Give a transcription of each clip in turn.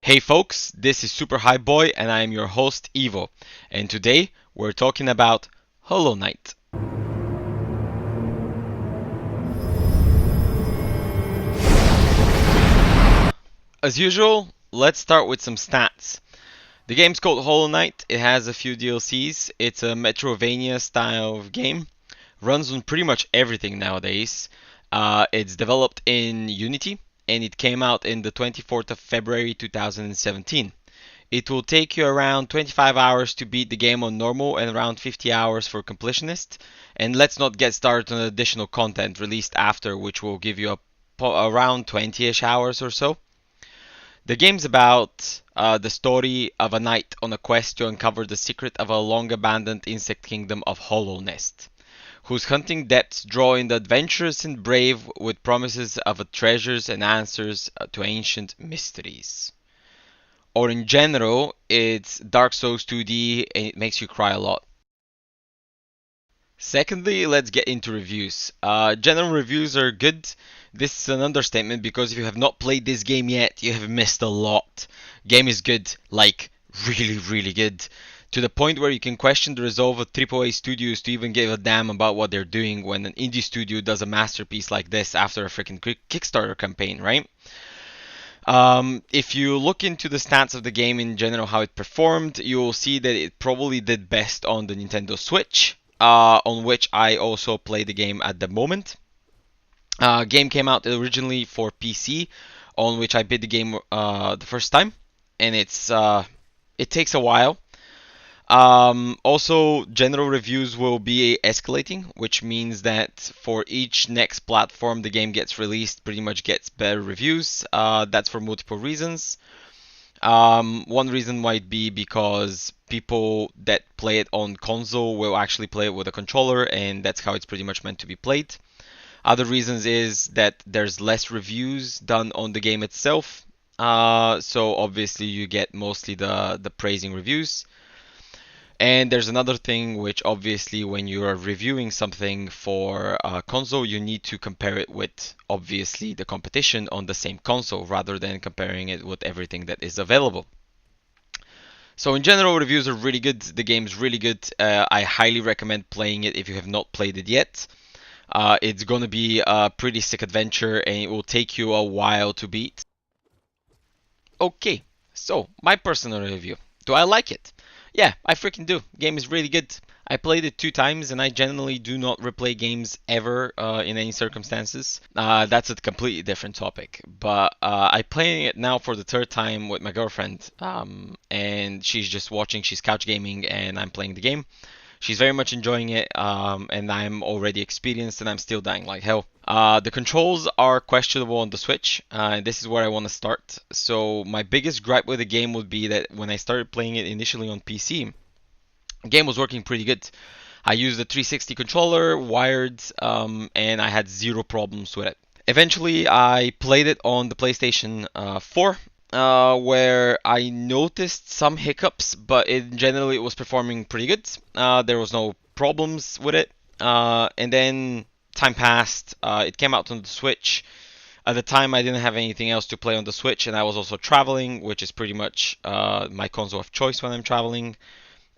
Hey folks, this is Super High Boy and I am your host Evo. And today we're talking about Hollow Knight. As usual, let's start with some stats. The game's called Hollow Knight. It has a few DLCs. It's a Metrovania style of game. Runs on pretty much everything nowadays. It's developed in Unity and it came out in the 24th of February 2017. It will take you around 25 hours to beat the game on normal and around 50 hours for completionist. And let's not get started on additional content released after, which will give you around 20-ish hours or so. The game's about the story of a knight on a quest to uncover the secret of a long-abandoned insect kingdom of Hollow Nest, whose hunting depths draw in the adventurous and brave with promises of treasures and answers to ancient mysteries. Or in general, it's Dark Souls 2D and it makes you cry a lot. Secondly, let's get into reviews. General reviews are good. This is an understatement because if you have not played this game yet, you have missed a lot. Game is good, like really, really good. To the point where you can question the resolve of AAA studios to even give a damn about what they're doing when an indie studio does a masterpiece like this after a freaking Kickstarter campaign, right? If you look into the stats of the game in general, how it performed, you'll see that it probably did best on the Nintendo Switch, on which I also play the game at the moment. Game came out originally for PC, on which I beat the game the first time, and it takes a while. Also, general reviews will be escalating, which means that for each next platform the game gets released, pretty much gets better reviews. That's for multiple reasons. One reason might be because people that play it on console will actually play it with a controller, and that's how it's pretty much meant to be played. Other reasons is that there's less reviews done on the game itself, so obviously you get mostly the praising reviews. And there's another thing which obviously when you are reviewing something for a console, you need to compare it with obviously the competition on the same console rather than comparing it with everything that is available. So in general, reviews are really good. The game's really good. I highly recommend playing it if you have not played it yet. It's gonna be a pretty sick adventure and it will take you a while to beat. Okay, so my personal review. Do I like it? Yeah, I freaking do. Game is really good. I played it 2 times, and I generally do not replay games ever in any circumstances. That's a completely different topic. But I'm playing it now for the third time with my girlfriend, and she's just watching. She's couch gaming, and I'm playing the game. She's very much enjoying it, and I'm already experienced, and I'm still dying like hell. The controls are questionable on the Switch. This is where I want to start. So my biggest gripe with the game would be that when I started playing it initially on PC, the game was working pretty good. I used a 360 controller, wired, and I had zero problems with it. Eventually, I played it on the PlayStation 4, where I noticed some hiccups, but in general, it was performing pretty good. There was no problems with it. And then time passed. It came out on the Switch. At the time, I didn't have anything else to play on the Switch, and I was also traveling, which is pretty much my console of choice when I'm traveling.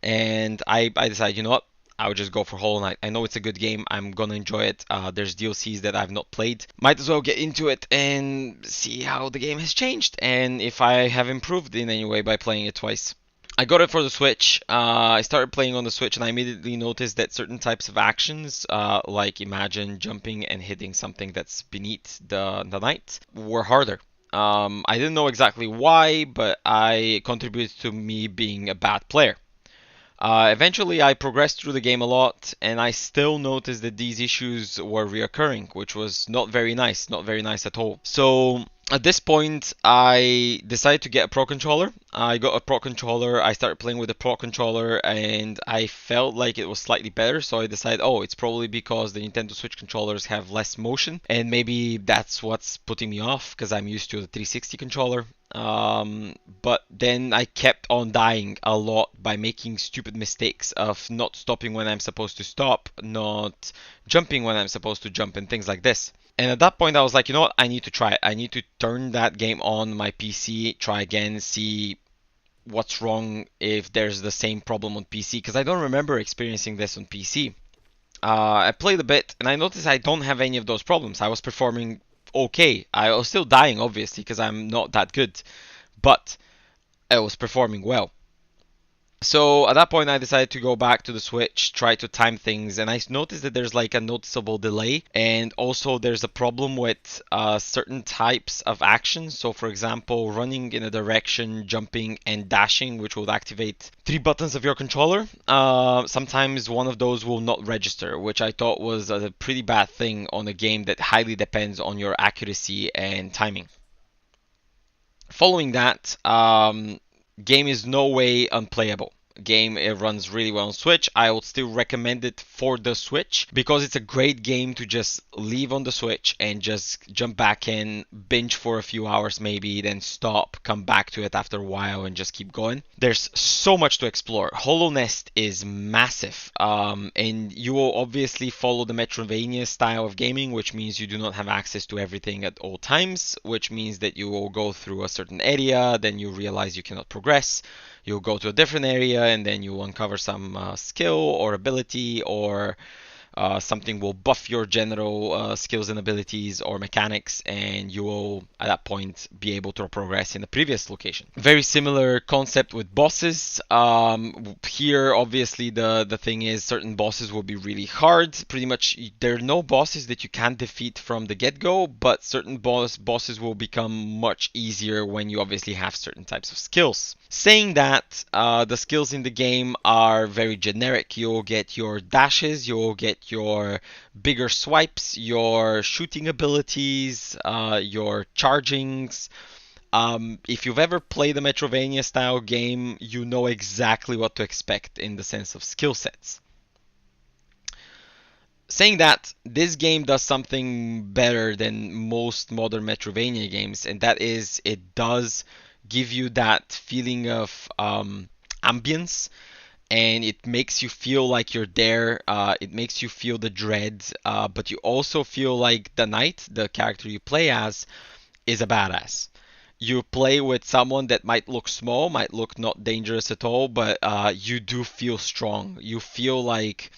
And I decided, you know what? I would just go for Hollow Knight. I know it's a good game. I'm gonna enjoy it. There's DLCs that I've not played. Might as well get into it and see how the game has changed and if I have improved in any way by playing it twice. I got it for the Switch. I started playing on the Switch and I immediately noticed that certain types of actions, like imagine jumping and hitting something that's beneath the knight, were harder. I didn't know exactly why, but I contributed to me being a bad player. Eventually, I progressed through the game a lot, and I still noticed that these issues were reoccurring, which was not very nice at all. So at this point, I decided to get a Pro Controller. I got a Pro Controller, I started playing with the Pro Controller, and I felt like it was slightly better, so I decided, oh, it's probably because the Nintendo Switch controllers have less motion, and maybe that's what's putting me off, because I'm used to the 360 controller. But then I kept on dying a lot by making stupid mistakes of not stopping when I'm supposed to stop, not jumping when I'm supposed to jump, and things like this. And at that point, I was like, you know what? I need to try it. I need to turn that game on my PC, try again, see what's wrong if there's the same problem on PC, because I don't remember experiencing this on PC. I played a bit and I noticed I don't have any of those problems. I was performing okay. I was still dying, obviously, because I'm not that good, but I was performing well. So at that point, I decided to go back to the Switch, try to time things, and I noticed that there's like a noticeable delay, and also there's a problem with certain types of actions. So, for example, running in a direction, jumping, and dashing, which will activate three buttons of your controller. Sometimes one of those will not register, which I thought was a pretty bad thing on a game that highly depends on your accuracy and timing. Following that, game is no way unplayable. Game, it runs really well on Switch. I would still recommend it for the Switch because it's a great game to just leave on the Switch and just jump back in, binge for a few hours maybe, then stop, come back to it after a while and just keep going. There's so much to explore. Hollow Nest is massive, and you will obviously follow the Metroidvania style of gaming, which means you do not have access to everything at all times, which means that you will go through a certain area, then you realize you cannot progress. You'll go to a different area and then you'll uncover some skill or ability, or something will buff your general skills and abilities or mechanics, and you will at that point be able to progress in the previous location. Very similar concept with bosses. Here obviously the thing is certain bosses will be really hard. Pretty much there are no bosses that you can defeat from the get-go, but certain bosses will become much easier when you obviously have certain types of skills. Saying that, the skills in the game are very generic. You'll get your dashes, you'll get your bigger swipes, your shooting abilities, your chargings. If you've ever played a Metroidvania style game, you know exactly what to expect in the sense of skill sets. Saying that, this game does something better than most modern Metroidvania games, and that is it does give you that feeling of ambience, and it makes you feel like you're there. It makes you feel the dread, but you also feel like the knight, the character you play as, is a badass. You play with someone that might look small, might look not dangerous at all, but you do feel strong. You feel like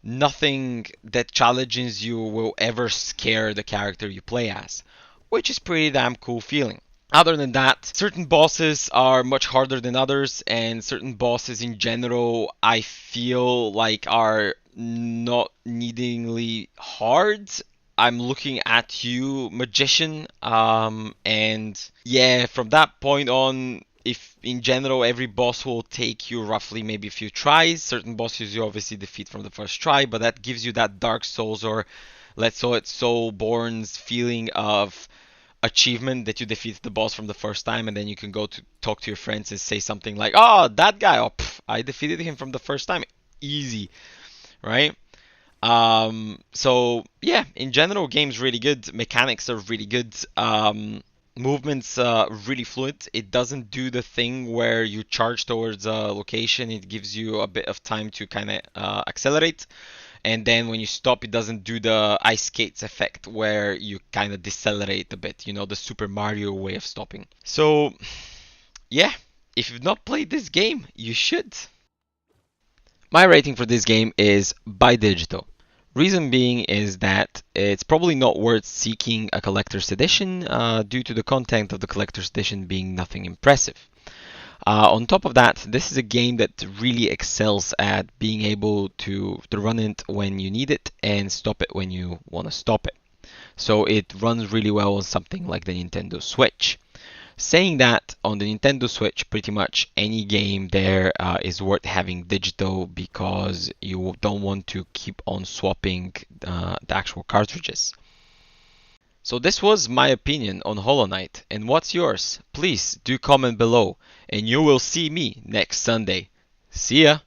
nothing that challenges you will ever scare the character you play as, which is pretty damn cool feeling. Other than that, certain bosses are much harder than others, and certain bosses in general I feel like are not needingly hard. I'm looking at you, Magician, and yeah, from that point on, if in general every boss will take you roughly maybe a few tries. Certain bosses you obviously defeat from the first try, but that gives you that Dark Souls, or let's say it's Soulborne's feeling of achievement that you defeat the boss from the first time, and then you can go to talk to your friends and say something like, "Oh, that guy! Oh, pff, I defeated him from the first time. Easy, right?" So yeah, in general, game's really good. Mechanics are really good. Movements really fluid. It doesn't do the thing where you charge towards a location. It gives you a bit of time to kind of accelerate. And then when you stop, it doesn't do the ice skates effect where you kind of decelerate a bit, you know, the Super Mario way of stopping. So, yeah, if you've not played this game, you should. My rating for this game is buy digital. Reason being is that it's probably not worth seeking a collector's edition due to the content of the collector's edition being nothing impressive. On top of that, this is a game that really excels at being able to run it when you need it and stop it when you want to stop it. So it runs really well on something like the Nintendo Switch. Saying that, on the Nintendo Switch, pretty much any game there is worth having digital because you don't want to keep on swapping the actual cartridges. So this was my opinion on Hollow Knight, and what's yours? Please do comment below, and you will see me next Sunday. See ya!